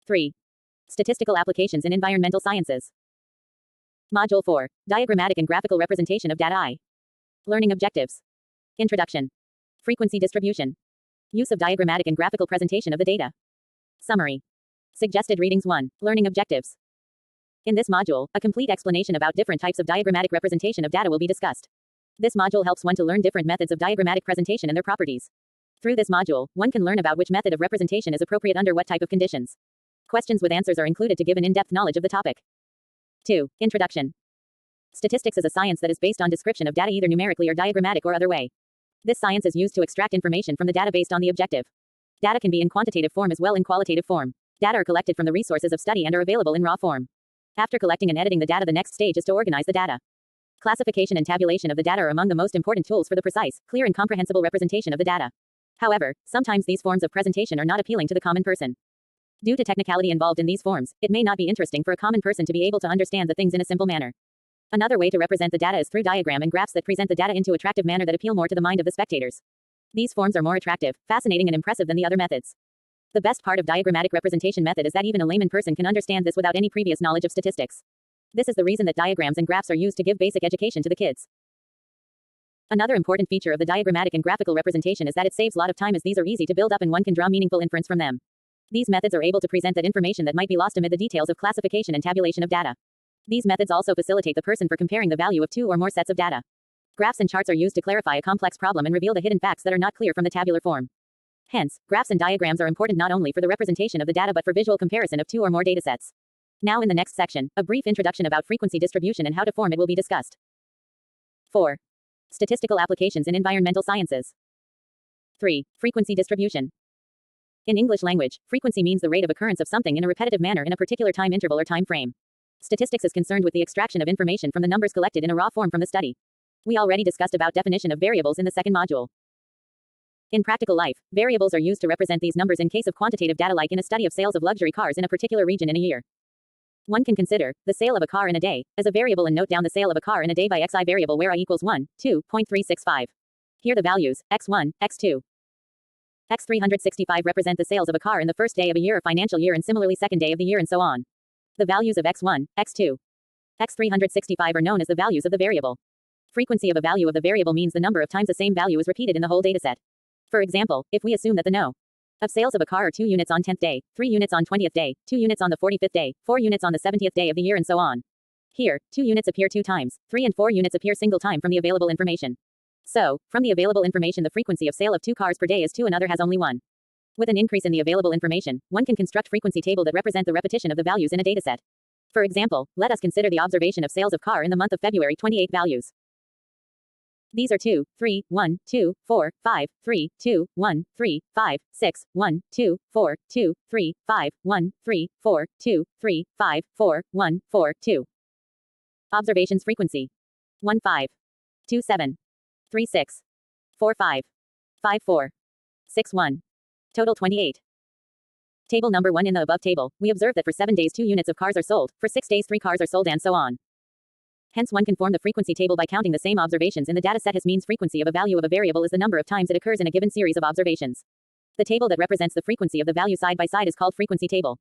3. Statistical applications in environmental sciences. Module 4. Diagrammatic and graphical representation of data. Learning objectives. Introduction. Frequency distribution. Use of diagrammatic and graphical presentation of the data. Summary. Suggested readings 1. Learning objectives. In this module, a complete explanation about different types of diagrammatic representation of data will be discussed. This module helps one to learn different methods of diagrammatic presentation and their properties. Through this module, one can learn about which method of representation is appropriate under what type of conditions. Questions with answers are included to give an in-depth knowledge of the topic. 2. Introduction. Statistics is a science that is based on description of data either numerically or diagrammatic or other way. This science is used to extract information from the data based on the objective. Data can be in quantitative form as well in qualitative form. Data are collected from the resources of study and are available in raw form. After collecting and editing the data, the next stage is to organize the data. Classification and tabulation of the data are among the most important tools for the precise, clear and comprehensible representation of the data. However, sometimes these forms of presentation are not appealing to the common person. Due to technicality involved in these forms, it may not be interesting for a common person to be able to understand the things in a simple manner. Another way to represent the data is through diagram and graphs that present the data into attractive manner that appeal more to the mind of the spectators. These forms are more attractive, fascinating and impressive than the other methods. The best part of diagrammatic representation method is that even a layman person can understand this without any previous knowledge of statistics. This is the reason that diagrams and graphs are used to give basic education to the kids. Another important feature of the diagrammatic and graphical representation is that it saves a lot of time as these are easy to build up and one can draw meaningful inference from them. These methods are able to present that information that might be lost amid the details of classification and tabulation of data. These methods also facilitate the person for comparing the value of two or more sets of data. Graphs and charts are used to clarify a complex problem and reveal the hidden facts that are not clear from the tabular form. Hence, graphs and diagrams are important not only for the representation of the data but for visual comparison of two or more datasets. Now in the next section, a brief introduction about frequency distribution and how to form it will be discussed. 4. Statistical applications in environmental sciences. 3. Frequency distribution. In English language, frequency means the rate of occurrence of something in a repetitive manner in a particular time interval or time frame. Statistics is concerned with the extraction of information from the numbers collected in a raw form from the study. We already discussed about definition of variables in the second module. In practical life, variables are used to represent these numbers in case of quantitative data like in a study of sales of luxury cars in a particular region in a year. One can consider the sale of a car in a day as a variable and note down the sale of a car in a day by xi variable where I equals 1, 2.365. Here the values, x1, x2, x365 represent the sales of a car in the first day of a year or financial year and similarly second day of the year and so on. The values of x1, x2, x365 are known as the values of the variable. Frequency of a value of the variable means the number of times the same value is repeated in the whole dataset. For example, if we assume that the no of sales of a car are 2 units on 10th day, 3 units on 20th day, 2 units on the 45th day, 4 units on the 70th day of the year and so on. Here, 2 units appear 2 times, 3 and 4 units appear single time from the available information. So, from the available information the frequency of sale of 2 cars per day is 2 and other has only 1. With an increase in the available information, one can construct frequency table that represent the repetition of the values in a dataset. For example, let us consider the observation of sales of car in the month of February 28 values. These are 2, 3, 1, 2, 4, 5, 3, 2, 1, 3, 5, 6, 1, 2, 4, 2, 3, 5, 1, 3, 4, 2, 3, 5, 4, 1, 4, 2. Observations frequency 1, 5, 2, 7, 3, 6, 4, 5, 5, 4, 6, 1. Total 28. Table number 1 in the above table, we observe that for 7 days 2 units of cars are sold, for 6 days 3 cars are sold and so on. Hence one can form the frequency table by counting the same observations in the dataset. His means frequency of a value of a variable is the number of times it occurs in a given series of observations. The table that represents the frequency of the value side by side is called frequency table.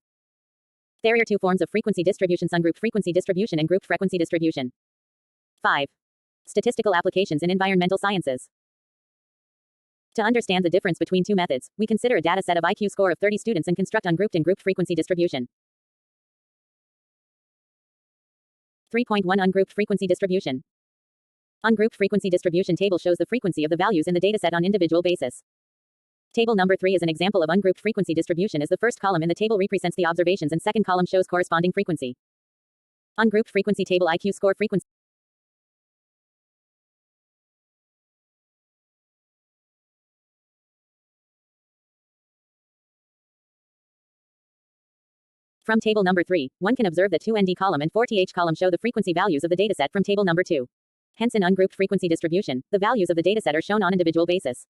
There are 2 forms of frequency distribution: ungrouped frequency distribution and grouped frequency distribution. 5. Statistical applications in environmental sciences. To understand the difference between 2 methods, we consider a dataset of IQ score of 30 students and construct ungrouped and grouped frequency distribution. 3.1 Ungrouped frequency distribution. Ungrouped frequency distribution table shows the frequency of the values in the dataset on individual basis. Table number 3 is an example of ungrouped frequency distribution as the first column in the table represents the observations and second column shows corresponding frequency. Ungrouped frequency table IQ score frequency. From table number 3, one can observe that 2 ND column and 4 TH column show the frequency values of the dataset from table number 2. Hence in ungrouped frequency distribution, the values of the dataset are shown on individual basis.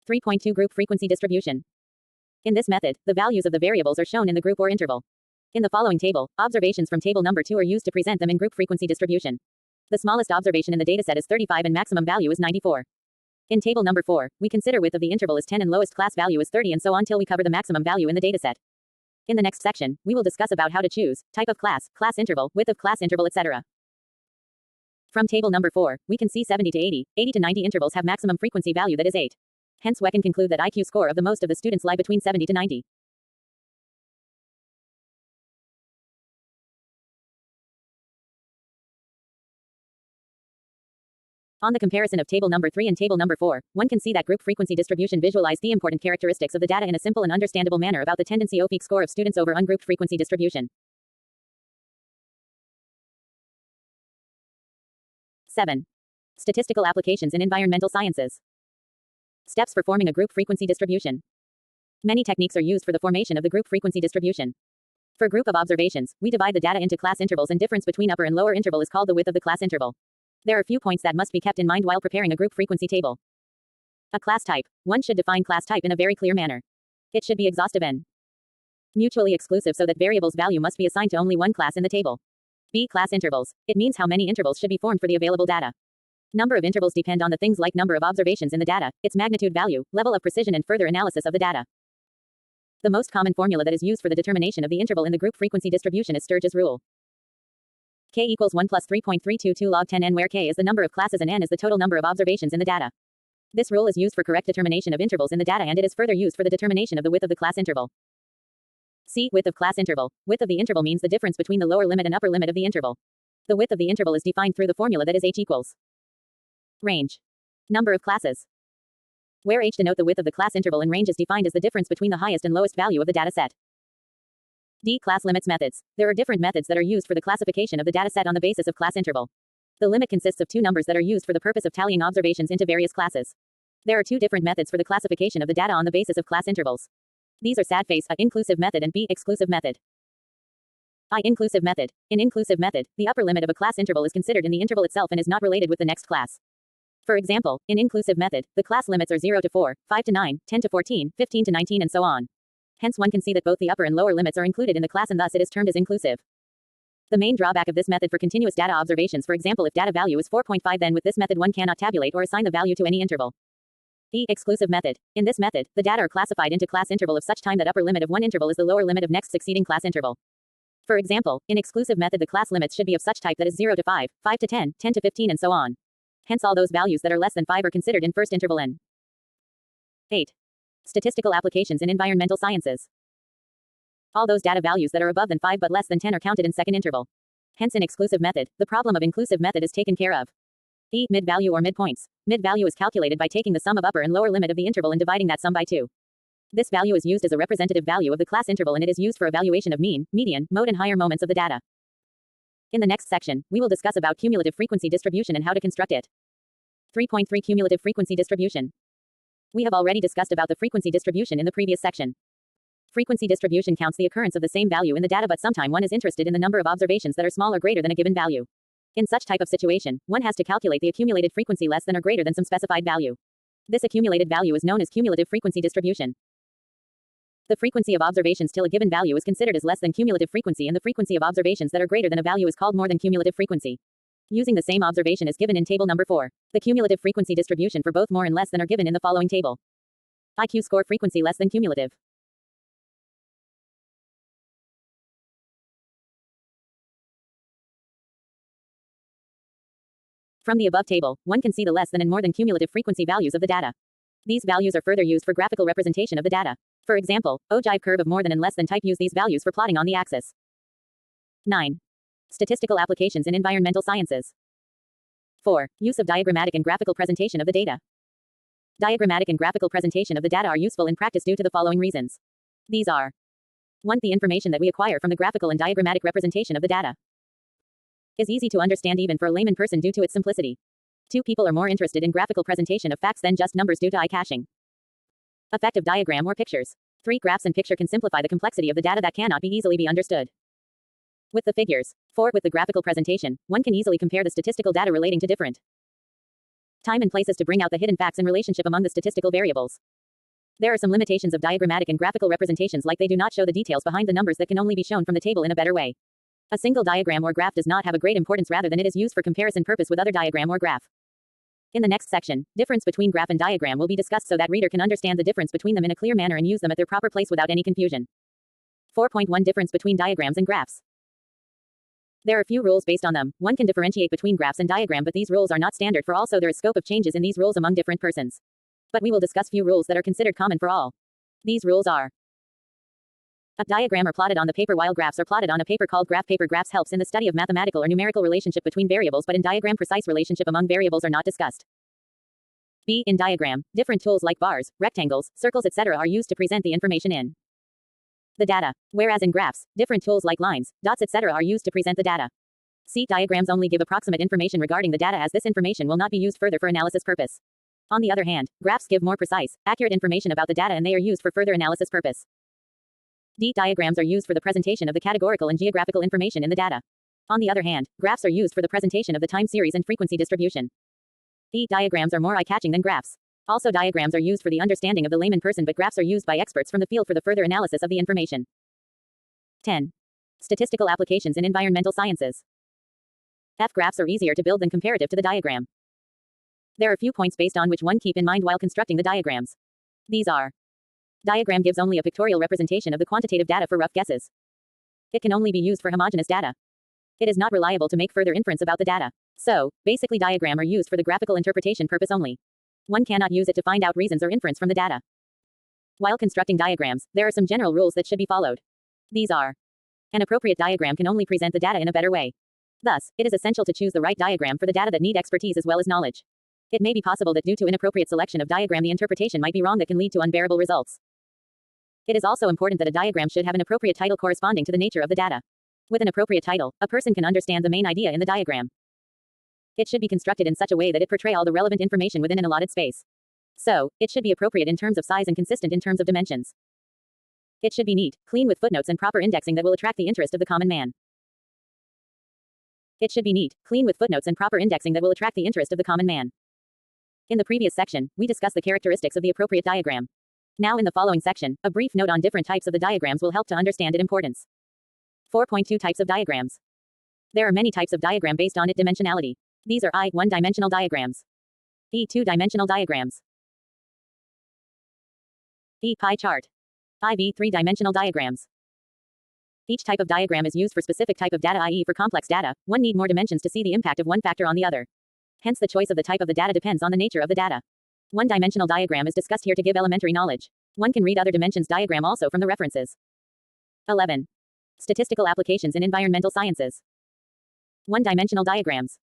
3.2 Group frequency distribution. In this method, the values of the variables are shown in the group or interval. In the following table, observations from table number 2 are used to present them in group frequency distribution. The smallest observation in the dataset is 35 and maximum value is 94. In table number 4, we consider width of the interval is 10 and lowest class value is 30 and so on till we cover the maximum value in the dataset. In the next section, we will discuss about how to choose type of class, class interval, width of class interval, etc. From table number 4, we can see 70 to 80, 80 to 90 intervals have maximum frequency value that is 8. Hence, we can conclude that IQ score of the most of the students lie between 70 to 90. On the comparison of table number 3 and table number 4, one can see that group frequency distribution visualize the important characteristics of the data in a simple and understandable manner about the tendency of peak score of students over ungrouped frequency distribution. 7. Statistical applications in environmental sciences. Steps for forming a group frequency distribution. Many techniques are used for the formation of the group frequency distribution. For group of observations, we divide the data into class intervals, and difference between upper and lower interval is called the width of the class interval. There are few points that must be kept in mind while preparing a group frequency table. A class type. One should define class type in a very clear manner. It should be exhaustive and mutually exclusive so that variables value must be assigned to only one class in the table. B. Class intervals. It means how many intervals should be formed for the available data. Number of intervals depend on the things like number of observations in the data, its magnitude value, level of precision, and further analysis of the data. The most common formula that is used for the determination of the interval in the group frequency distribution is Sturge's rule. K equals 1 plus 3.322 log 10 n, where K is the number of classes and n is the total number of observations in the data. This rule is used for correct determination of intervals in the data, and it is further used for the determination of the width of the class interval. C. Width of class interval. Width of the interval means the difference between the lower limit and upper limit of the interval. The width of the interval is defined through the formula that is h equals range. Number of classes. Where h denote the width of the class interval, and range is defined as the difference between the highest and lowest value of the data set. D. Class limits methods. There are different methods that are used for the classification of the data set on the basis of class interval. The limit consists of two numbers that are used for the purpose of tallying observations into various classes. There are two different methods for the classification of the data on the basis of class intervals. These are sad face, A. Inclusive method, and B. Exclusive method. I. Inclusive method. In inclusive method, the upper limit of a class interval is considered in the interval itself and is not related with the next class. For example, in inclusive method, the class limits are 0 to 4, 5 to 9, 10 to 14, 15 to 19, and so on. Hence, one can see that both the upper and lower limits are included in the class, and thus it is termed as inclusive. The main drawback of this method for continuous data observations, for example, if data value is 4.5, then with this method one cannot tabulate or assign the value to any interval. E. Exclusive method. In this method, the data are classified into class interval of such time that upper limit of one interval is the lower limit of next succeeding class interval. For example, in exclusive method, the class limits should be of such type that is 0 to 5, 5 to 10, 10 to 15, and so on. Hence, all those values that are less than 5 are considered in first interval n. 8. Statistical applications in environmental sciences. All those data values that are above than 5 but less than 10 are counted in second interval. Hence, in exclusive method, the problem of inclusive method is taken care of. E. Mid value or midpoints. Mid value is calculated by taking the sum of upper and lower limit of the interval and dividing that sum by 2. This value is used as a representative value of the class interval, and it is used for evaluation of mean, median, mode, and higher moments of the data. In the next section, we will discuss about cumulative frequency distribution and how to construct it. 3.3 Cumulative frequency distribution. We have already discussed about the frequency distribution in the previous section. Frequency distribution counts the occurrence of the same value in the data, but sometime one is interested in the number of observations that are small or greater than a given value. In such type of situation, one has to calculate the accumulated frequency less than or greater than some specified value. This accumulated value is known as cumulative frequency distribution. The frequency of observations till a given value is considered as less than cumulative frequency, and the frequency of observations that are greater than a value is called more than cumulative frequency. Using the same observation is given in table number 4. The cumulative frequency distribution for both more and less than are given in the following table. IQ score frequency less than cumulative. From the above table, one can see the less than and more than cumulative frequency values of the data. These values are further used for graphical representation of the data. For example, ogive curve of more than and less than type use these values for plotting on the axis. 9. Statistical applications in environmental sciences. 4. Use of diagrammatic and graphical presentation of the data. Diagrammatic and graphical presentation of the data are useful in practice due to the following reasons. These are: 1. The information that we acquire from the graphical and diagrammatic representation of the data is easy to understand even for a layman person due to its simplicity. 2. People are more interested in graphical presentation of facts than just numbers due to eye caching. Effect of diagram or pictures. 3. Graphs and picture can simplify the complexity of the data that cannot be easily be understood with the figures. 4. With the graphical presentation, one can easily compare the statistical data relating to different time and places to bring out the hidden facts and relationship among the statistical variables. There are some limitations of diagrammatic and graphical representations, like they do not show the details behind the numbers that can only be shown from the table in a better way. A single diagram or graph does not have a great importance, rather than it is used for comparison purpose with other diagram or graph. In the next section, difference between graph and diagram will be discussed so that reader can understand the difference between them in a clear manner and use them at their proper place without any confusion. 4.1 Difference between diagrams and graphs. There are few rules based on them. One can differentiate between graphs and diagram, but these rules are not standard for all, so there is scope of changes in these rules among different persons. But we will discuss few rules that are considered common for all. These rules are: a diagram are plotted on the paper while graphs are plotted on a paper called graph. Paper graphs helps in the study of mathematical or numerical relationship between variables, but in diagram precise relationship among variables are not discussed. B. In diagram, different tools like bars, rectangles, circles, etc. are used to present the information in the data, whereas in graphs, different tools like lines, dots, etc. are used to present the data. C. Diagrams only give approximate information regarding the data, as this information will not be used further for analysis purpose. On the other hand, graphs give more precise, accurate information about the data, and they are used for further analysis purpose. D. Diagrams are used for the presentation of the categorical and geographical information in the data. On the other hand, graphs are used for the presentation of the time series and frequency distribution. E. Diagrams are more eye-catching than graphs. Also, diagrams are used for the understanding of the layman person, but graphs are used by experts from the field for the further analysis of the information. 10. Statistical applications in environmental sciences. F. Graphs are easier to build than comparative to the diagram. There are few points based on which one keep in mind while constructing the diagrams. These are: diagram gives only a pictorial representation of the quantitative data for rough guesses. It can only be used for homogeneous data. It is not reliable to make further inference about the data. So, basically diagram are used for the graphical interpretation purpose only. One cannot use it to find out reasons or inference from the data. While constructing diagrams, there are some general rules that should be followed. These are: an appropriate diagram can only present the data in a better way. Thus, it is essential to choose the right diagram for the data that need expertise as well as knowledge. It may be possible that due to inappropriate selection of diagram, the interpretation might be wrong, that can lead to unbearable results. It is also important that a diagram should have an appropriate title corresponding to the nature of the data. With an appropriate title, a person can understand the main idea in the diagram. It should be constructed in such a way that it portray all the relevant information within an allotted space. So, it should be appropriate in terms of size and consistent in terms of dimensions. It should be neat, clean, with footnotes and proper indexing that will attract the interest of the common man. It should be neat, clean, with footnotes and proper indexing that will attract the interest of the common man. In the previous section, we discussed the characteristics of the appropriate diagram. Now in the following section, a brief note on different types of the diagrams will help to understand its importance. 4.2 Types of diagrams. There are many types of diagram based on its dimensionality. These are I. One-dimensional diagrams. E. Two-dimensional diagrams. E. Pie chart. IV. Three-dimensional diagrams. Each type of diagram is used for specific type of data, i.e. for complex data, one need more dimensions to see the impact of one factor on the other. Hence the choice of the type of the data depends on the nature of the data. One-dimensional diagram is discussed here to give elementary knowledge. One can read other dimensions diagram also from the references. 11. Statistical applications in environmental sciences. One-dimensional diagrams.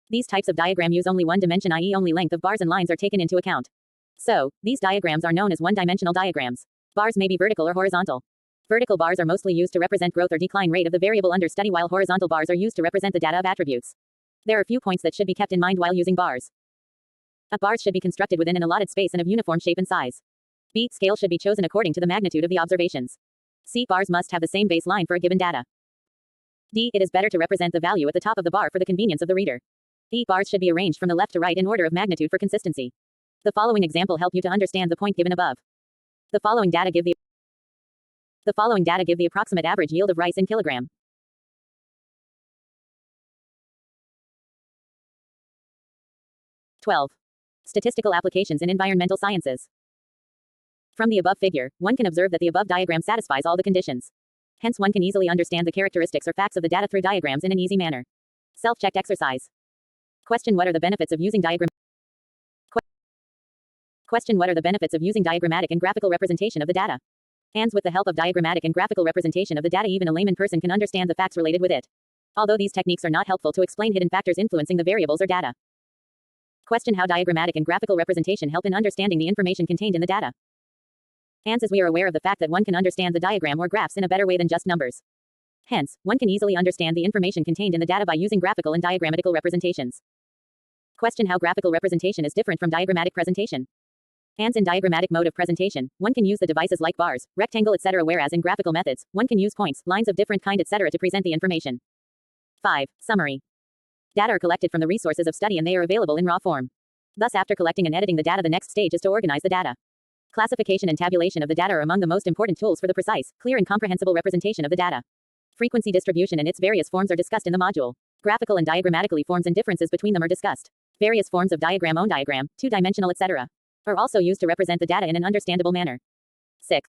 These types of diagram use only one dimension, i.e. only length of bars and lines are taken into account. So, these diagrams are known as one-dimensional diagrams. Bars may be vertical or horizontal. Vertical bars are mostly used to represent growth or decline rate of the variable under study, while horizontal bars are used to represent the data of attributes. There are few points that should be kept in mind while using bars. A. Bars should be constructed within an allotted space and of uniform shape and size. B. Scale should be chosen according to the magnitude of the observations. C. Bars must have the same baseline for a given data. D. It is better to represent the value at the top of the bar for the convenience of the reader. E. Bars should be arranged from the left to right in order of magnitude for consistency. The following example help you to understand the point given above. The following data give the approximate average yield of rice in kilogram. (12) Statistical applications in environmental sciences. From the above figure, one can observe that the above diagram satisfies all the conditions. Hence one can easily understand the characteristics or facts of the data through diagrams in an easy manner. Self-checked exercise. Question: What are the benefits of using Question: What are the benefits of using diagrammatic and graphical representation of the data? And with the help of diagrammatic and graphical representation of the data, even a layman person can understand the facts related with it. Although these techniques are not helpful to explain hidden factors influencing the variables or data. Question: How diagrammatic and graphical representation help in understanding the information contained in the data? And as we are aware of the fact that one can understand the diagram or graphs in a better way than just numbers. Hence, one can easily understand the information contained in the data by using graphical and diagrammatical representations. Question: How graphical representation is different from diagrammatic presentation? And in diagrammatic mode of presentation, one can use the devices like bars, rectangle, etc., whereas in graphical methods, one can use points, lines of different kind, etc. to present the information. 5. Summary. Data are collected from the resources of study and they are available in raw form. Thus, after collecting and editing the data, the next stage is to organize the data. Classification and tabulation of the data are among the most important tools for the precise, clear, and comprehensible representation of the data. Frequency distribution and its various forms are discussed in the module. Graphical and diagrammatically forms and differences between them are discussed. Various forms of diagram, diagram, two-dimensional, etc. are also used to represent the data in an understandable manner. 6.